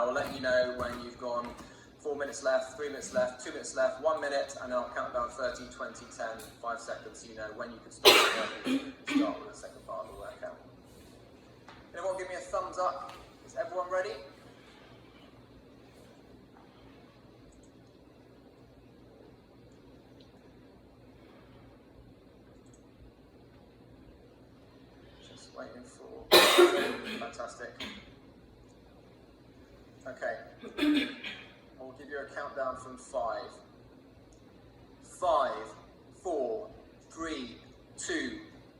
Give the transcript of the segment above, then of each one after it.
I will let you know when you've gone 4 minutes left, 3 minutes left, 2 minutes left, 1 minute, and then I'll count down 30, 20, 10, 5 seconds, so you know when you can start with the second part of the workout. Anyone give me a thumbs up? Is everyone ready? Just waiting for... Fantastic. Okay. I'll give you a countdown from 5. 5, 4, 3, 2,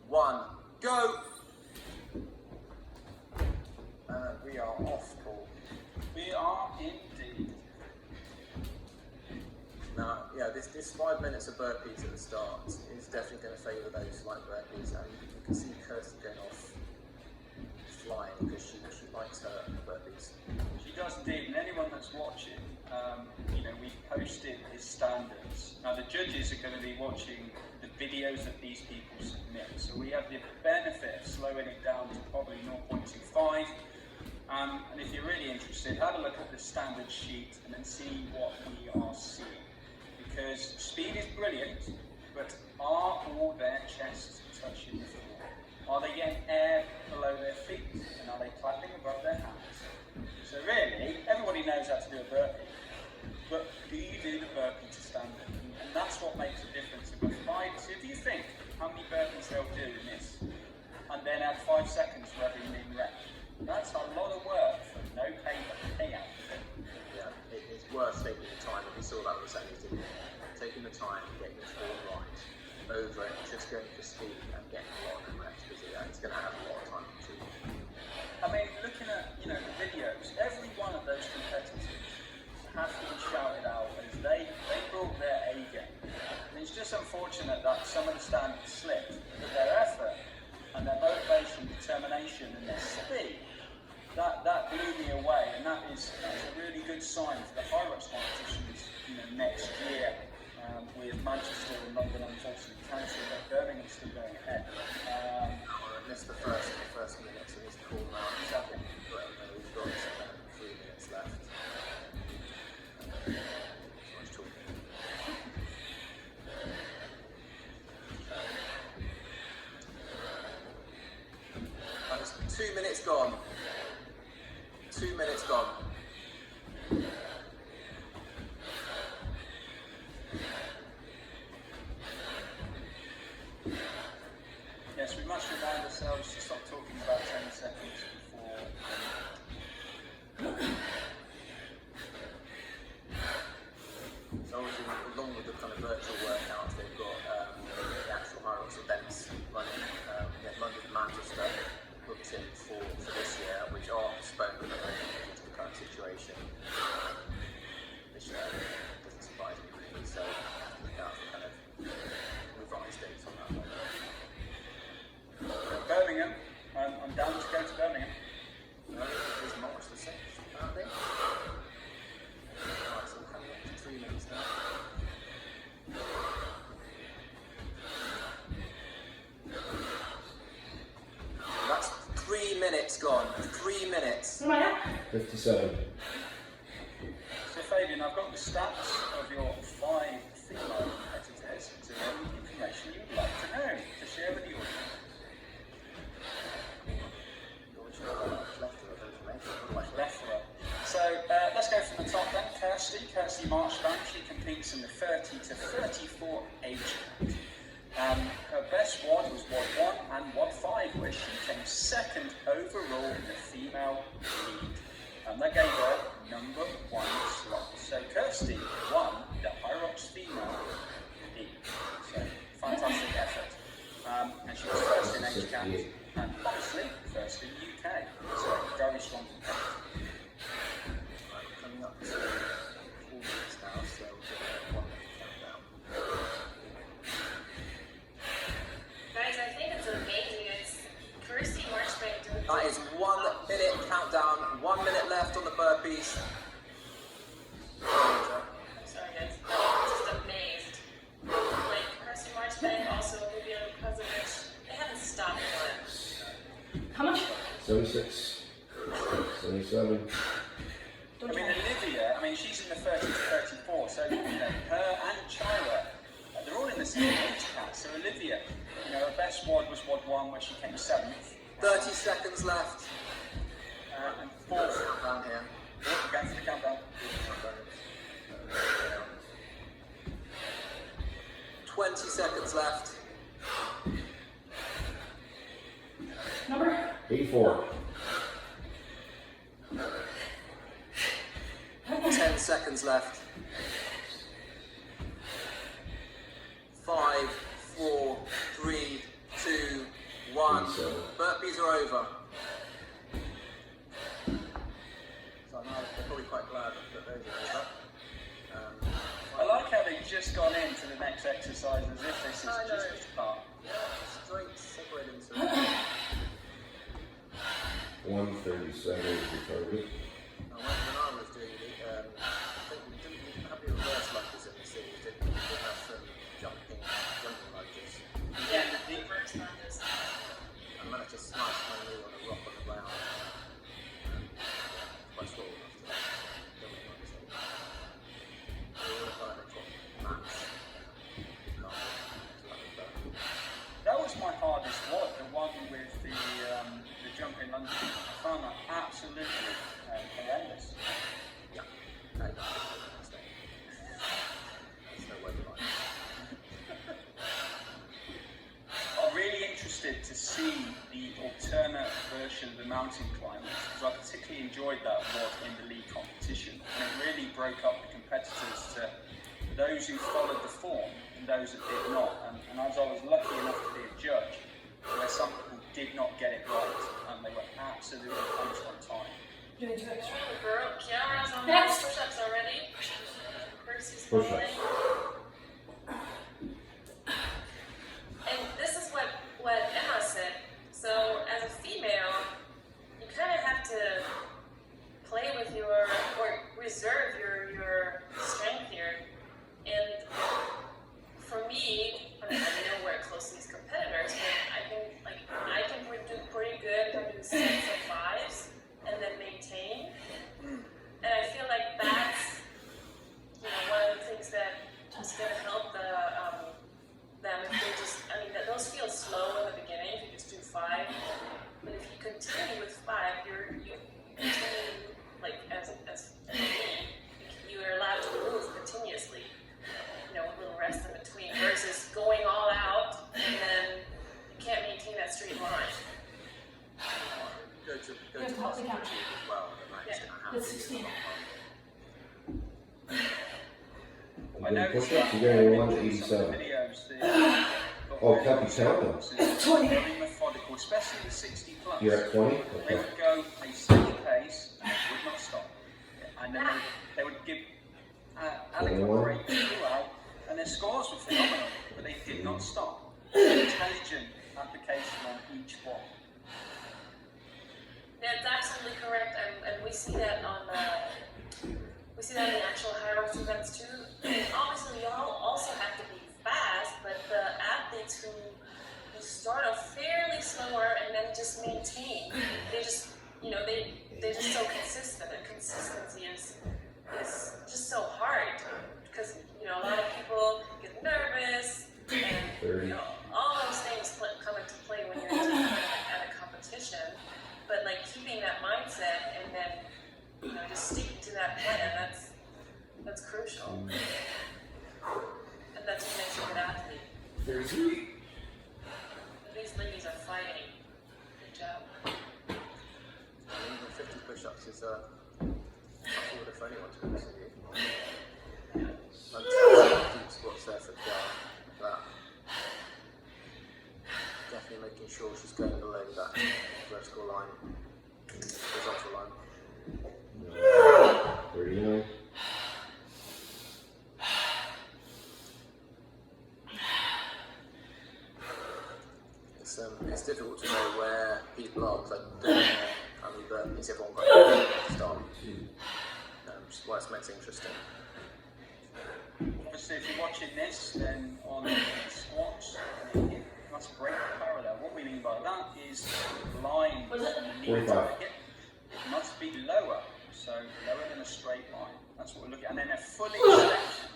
1, go! And we are off, Paul. We are indeed. Now, yeah, this 5 minutes of burpees at the start is definitely going to favour those who like burpees, and you can see Kirsty going off flying because she likes her burpees. She does indeed, and anyone that's watching, we've posted his standards. Now the judges are going to be watching the videos that these people submit, so we have the benefit of slowing it down to probably 0.25. And if you're really interested, have a look at the standard sheet and then see what we are seeing. Because speed is brilliant, but are all their chests touching the floor? Are they getting air below their feet? And are they clapping above their hands? So really, everybody knows how to do a burpee, but do you do the burpee to standard? And that's what makes a difference. So if you think how many burpees they'll do in this, and then add 5 seconds for every min rep, that's a lot of work for no payout. Yeah, it's worth taking the time, and we saw that with Sandy's, didn't we? Taking the time, getting the form right, over it, just going for speed and getting a lot of reps, because it's going to have a lot of time to do. I mean, looking at the videos, every one of those competitors has been shouted out as they brought their A game. And it's just unfortunate that some of the standards slipped, but their effort and their motivation, determination, and their speed, that blew me away, and that's a really good sign for the Hyrox competitions next year, with Manchester and London unfortunately cancelled, but Birmingham's still going ahead. I missed the first minute, so he's called now second, but we've got 3 minutes left. So much talking. And it's 2 minutes gone. 2 minutes gone. Yes, we must remind ourselves to stop talking about 10 seconds before. So obviously, along with the kind of virtual workouts, they've got the actual Hyrox events running. We get London and Manchester booked in for this year, which are postponed at the moment due to the current situation. This year doesn't surprise me really, so look out for kind of revised dates on that one. Birmingham, I'm down to go to Birmingham. No, it's March the 6th, apparently. Right, so we're coming up to 3 minutes now. That's 3 minutes gone. 3 minutes. 57. So Fabian, I've got the stats of your 5 female competitors. Is there any information you would like to know to share with the audience? Plethora. So let's go from the top then. Kirsty Marchbank, she competes in the 30 to 34 age group. Her best WOD was WOD 1 and WOD 5, where she came second overall in the female league. And that gave her number 1 slot. So Kirsty won the Hyrox female league. So fantastic effort. And she was first in age count, and obviously first in UK. So very strong competitor. Right, coming up to 4 minutes now, so we'll get a 1 minute countdown. Guys, I think it's amazing. It's Kirsty Marchbank doing. That is 1 minute countdown, 1 minute left on the burpees. I'm sorry, guys. I'm just amazed. Like Kirsty Marchbank, also Olivia Kozovich, they haven't stopped one. How much? 76. 77. she's in the 30 to 34, so you know, her and Chira, they're all in the same age cat. So Olivia, you know, her best WOD was WOD 1 where she came 7th. 30 seconds left. And 4th. Countdown here. Going for the countdown. 20 seconds left. Number? 84. 10 seconds left. 5, 4, 3, 2, 1. Burpees are over. So now they're probably quite glad that those are over. I like how they've just gone into the next exercise as if this is I know. just the start. Yeah, straight separate into 137 is the target. when I was doing it, I think we didn't have the reverse lunges in the series, did we? We did have some jumping lunges. Yeah, the first one is. I managed to smash my knee on a rock on the ground. Quite small enough to jumping lunges. We were kind of mats. That was my hardest WOD, the one with the jumping lunges. I found that absolutely horrendous. Yeah. There's no way to like it. I'm really interested to see the alternate version of the mountain climbers because I particularly enjoyed that WOD in the league competition. And it really broke up the competitors to those who followed the form and those that did not. And as I was lucky enough to be a judge, where some people did not get it right and they were absolutely punished on time. Doing 2 extra. Girl, Kiara's on Next. push-ups already. Percy's Push-ups. following. And this is what Emma said. So as a female, you kind of have to play with your, or reserve your strength here. And for me, I mean, I don't work closely with competitors, but I can do pretty good if I do 6 and 5s and then maintain. And I feel like that's, you know, one of the things that is going to help them if they just, I mean, those feel slow in the beginning if you just do 5. But if you continue with 5, you continue, like, as me, you're allowed to move continuously, you know, with a little rest in between, versus going all out and then you can't maintain that straight line. Go to Here's muscle the count. tube as well. And like, Yeah. That's 16. I And then noticed push-ups, that you're going to some 187. of the videos that Oh, can't you count them? It's 20. very methodical, especially the 60 plus. You're at 20? They Okay. would go a steady pace and they would not stop. And then they would give adequate 21. break throughout, and their scores were phenomenal, but they did not stop. Intelligent application on each one. That's absolutely correct, and we see that on in the actual Hyrox events too. And obviously, we all also have to be fast, but the athletes who start off fairly slower and then just maintain, they just, you know, they're just so consistent, and consistency is just so hard because, you know, a lot of people get nervous and, you know, all those things come into play when you're at a competition. But like keeping that mindset and then, you know, just sticking to that plan, that's crucial. And that's what makes a good athlete. 33. These ladies are fighting. Good job. even 50 push-ups is not order for anyone to be honest with you. Deep squats there for Kiara. That. Definitely making sure she's going below that vertical line, horizontal line. 39. It's difficult to know where people are because I don't know how many burpees everyone got at the start. Which is why it makes it interesting. Obviously, if you're watching this, then on the squats, it must break the parallel. What we mean by that is the line on the knee 45. target. It must be lower, so lower than a straight line. That's what we're looking at. And then a full extension.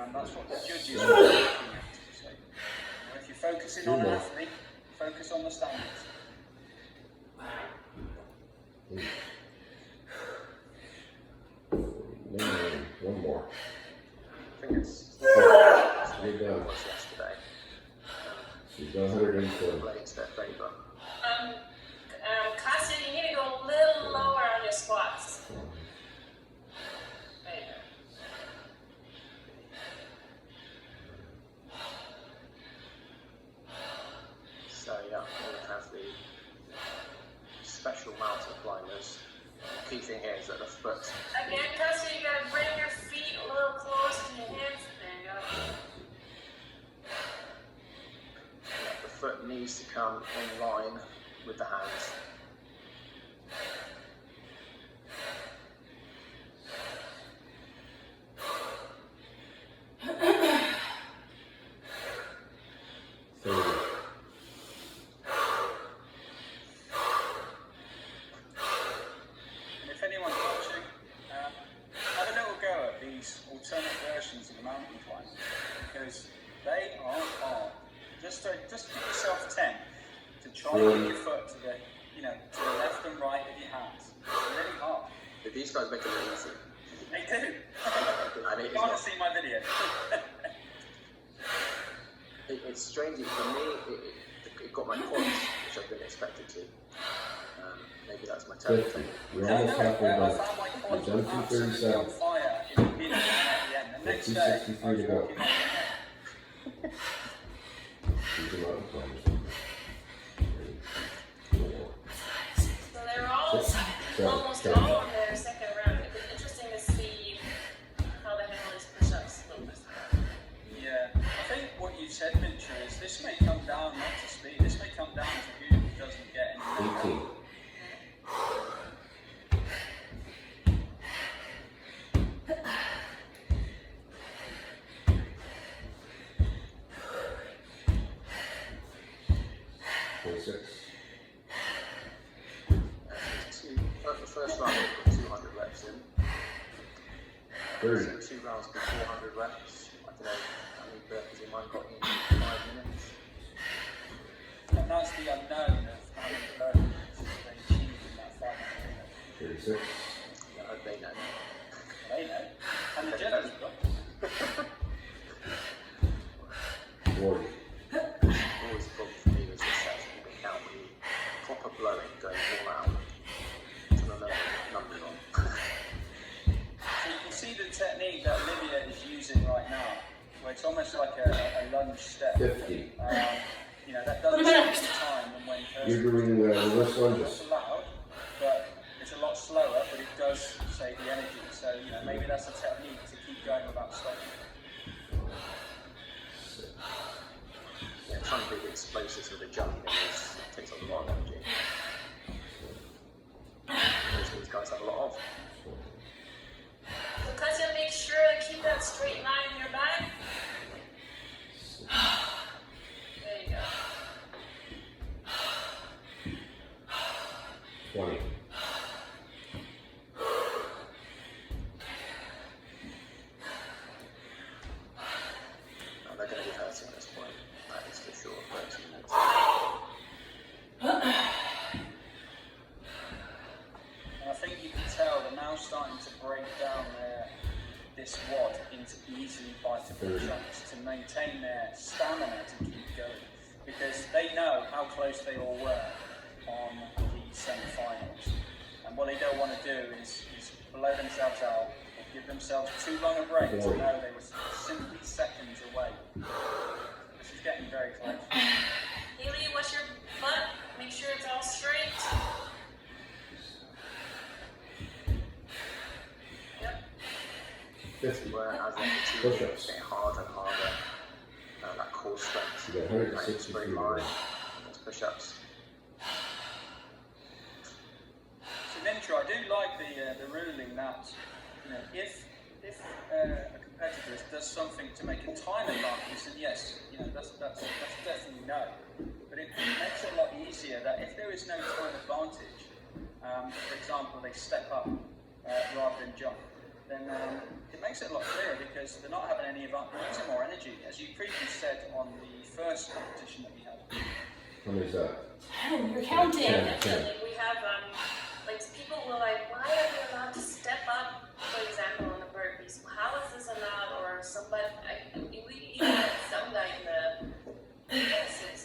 And that's what the judges are looking at. So, if you're focusing on an athlete, focus on the standards. One more. I think it's You're done. was yesterday. She's done 140. Plays their favour. Kasia, you need to go a little lower on your squats. There you go. So yeah, we have the special mountain climbers. The key thing here is that the foot Again, Kasia, you gotta bring your feet a little closer to your hands. There you go. the foot needs to come in line with the hands. And if anyone's watching, have a little go at these alternate versions of the mountain climb, because they are hard. Just give yourself 10 to try and get your foot to the, to the left and right of your hands. It's really hard. But these guys make it really easy. They do. And You want to see my video? it's strangely for me, it got my points, which I've been expected to. Maybe that's my terrible 50. thing. You're almost halfway I done. found my You've quads done were absolutely 237. on fire in the beginning and at the end. The next day, I 263 was to go. walking on the net. These are mountain climbers. So they're all almost Seven. all on their second round. It'd be interesting to see how they handle these push-ups a little bit. Yeah, I think what you said, Mintra, is this may come down not to speed. This may come down to who doesn't get any more. 18. The first round we put 200 reps in. 30. So 2 rounds for 400 reps. I don't know how many burpees in mine got in 5 minutes. And that's the unknown of how many burpees they achieve in that 5 minutes. 36. Yeah, I hope they know. They know. And the judges got. 40. Always a problem for me was this that you can count the proper blowing going all out. And another number on. So you can see the technique that Olivia is using right now, where it's almost like a lunge step. 50. That doesn't take the time and when You're doing reverse lunges. it's allowed, but it's a lot slower, but it does save the energy. So, maybe that's a technique to keep going without stopping. Yeah, trying to be the explosives with the jumping it takes a lot of energy. Which these guys have a lot of. So Kasia, make sure to keep that straight line in your back. There you go. 20. They're going to be hurting at this point. That is for sure. 30 minutes. And I think you can tell they're now starting to break down this WOD into easily biteable chunks to maintain their stamina to keep going. Because they know how close they all were on the semi-finals. And what they don't want to do is blow themselves out or give themselves too long a break to know they were simply seconds away. This is getting very close. Haley, watch your butt. Make sure it's all straight. Yep. 50. Whereas the Push-ups. getting harder and harder. That core strength. You got 163 to go. Those push-ups. So Mintra, I do like the ruling that if a competitor does something to make a time advantage, then yes, that's definitely no. But it makes it a lot easier that if there is no time advantage, for example, they step up rather than jump. then it makes it a lot clearer because they're not having any advantage, they're using more energy. As you previously said on the first competition that we had. How many is that? 10, you're counting. Ten. Definitely. We have, like, people were like, why are we allowed to step up, for example, on the burpees? How is this allowed? Or somebody, we even had some guy in the, I guess it's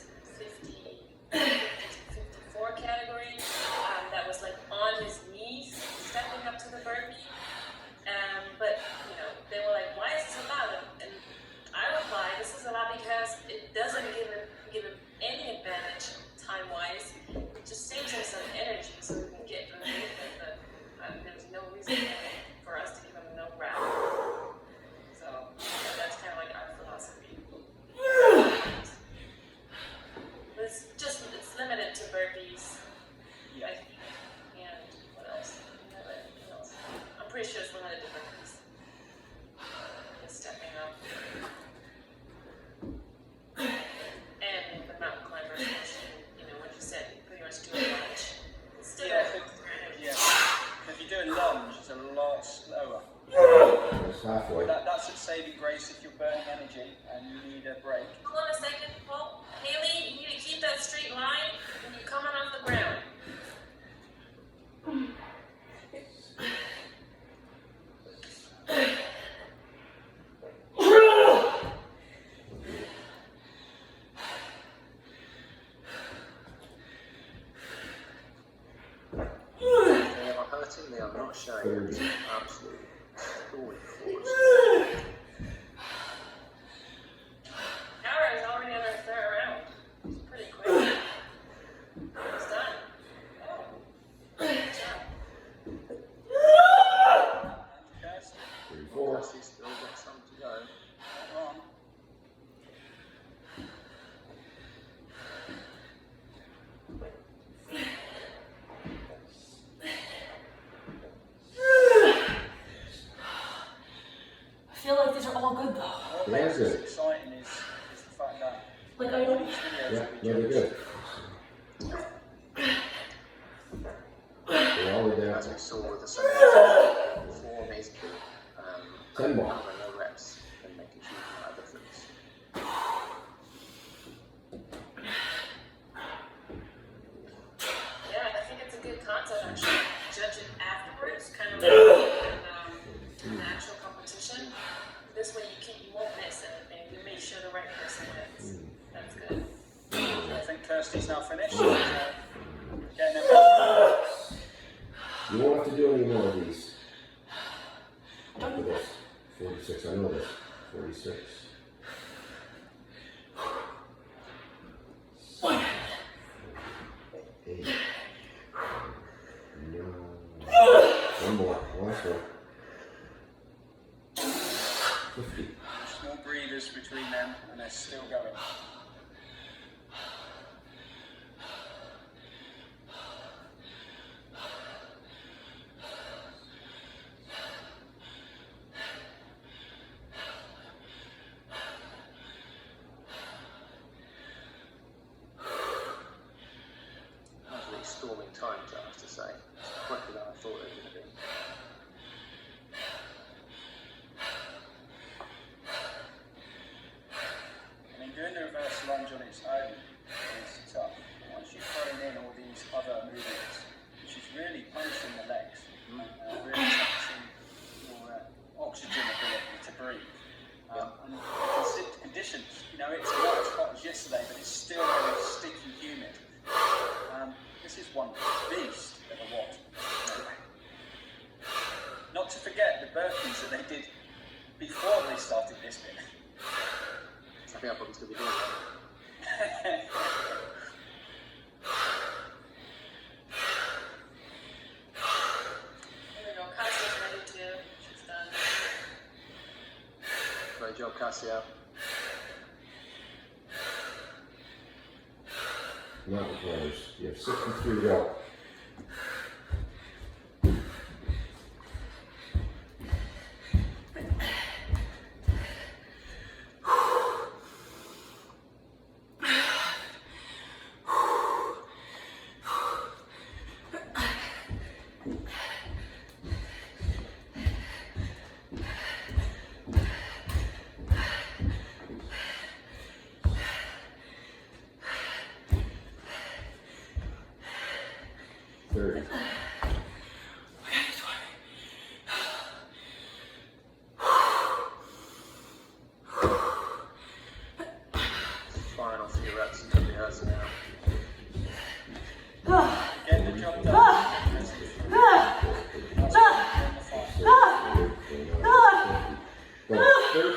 54 category, that was like on his knees, stepping up to the burpee. But, you know, they were like, why is this allowed? And I reply, this is allowed because it doesn't give him any advantage time-wise. It just saves him some energy so we can get through the movement, but there's no reason for us to give him no rep. So that's kind of like our philosophy. It's limited to burpees. Yeah. And what else? I'm pretty sure it's limited to burpees. Just stepping up. And the mountain climbers, which, you know, what you said, you pretty much do a lunge. It's still If you do a lunge, it's a lot slower. It's halfway. That's at saving grace if you're burning energy and you need a break. Hold on a second, Paul. Haley, you need to keep that straight line when you're coming off the ground. They are hurting, they are not showing. It's absolutely going forward. Power is already on our third round. It's pretty quick. It's done. Oh. Good job. Kirsty, 34. Kelsey's still got some to go. hold on. I feel like these are all good though. What Yeah, makes good. this exciting is the fact that Like I don't. these videos Yeah, that we no, they're judge, good. They're all the As we down. saw with the same form, basically. 10 more. Having no reps can make a huge amount of difference. Yeah, I think it's a good concept actually. Judge it afterwards, kind of like in the actual competition. This way you won't miss anything. You make sure the right person wins. That's good. I think Kirsty's now finished. Getting it. You won't have to do any more of these. Don't For do that. this. 46, I know this. 46. Eight. No. One more. Last one. 50. Small breathers between them, and they're still going. Absolutely storming times, I have to say. It's quicker than I thought it was going to be. I mean, doing the reverse lunge on its own is tough. But once you've thrown in all these other movements, which is really punishing the legs, really taxing your oxygen ability to breathe. And consider conditions, you know, it's not as hot as yesterday, but it's still very sticky humid. This is one beast of a watt. Not to forget the burpees that they did before they started this bit. I think I'll probably still be doing that. There we go. Cassie's ready too. She's done. Great job, Cassia. Mountain climbers. You have 63 to go.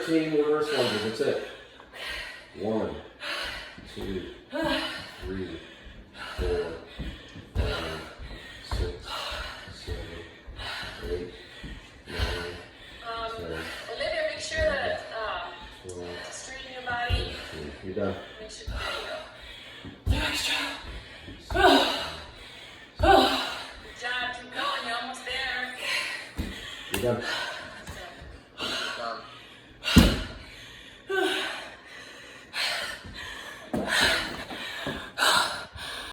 13 reverse lunges. That's it. 1, 2, 3, 4, 5, 6, 7, 8, 9, 10, Olivia, make sure that 12, straighten your body. 13. You're done. Make sure, there you go. Extra. Good job, keep going, you're almost there. You're done.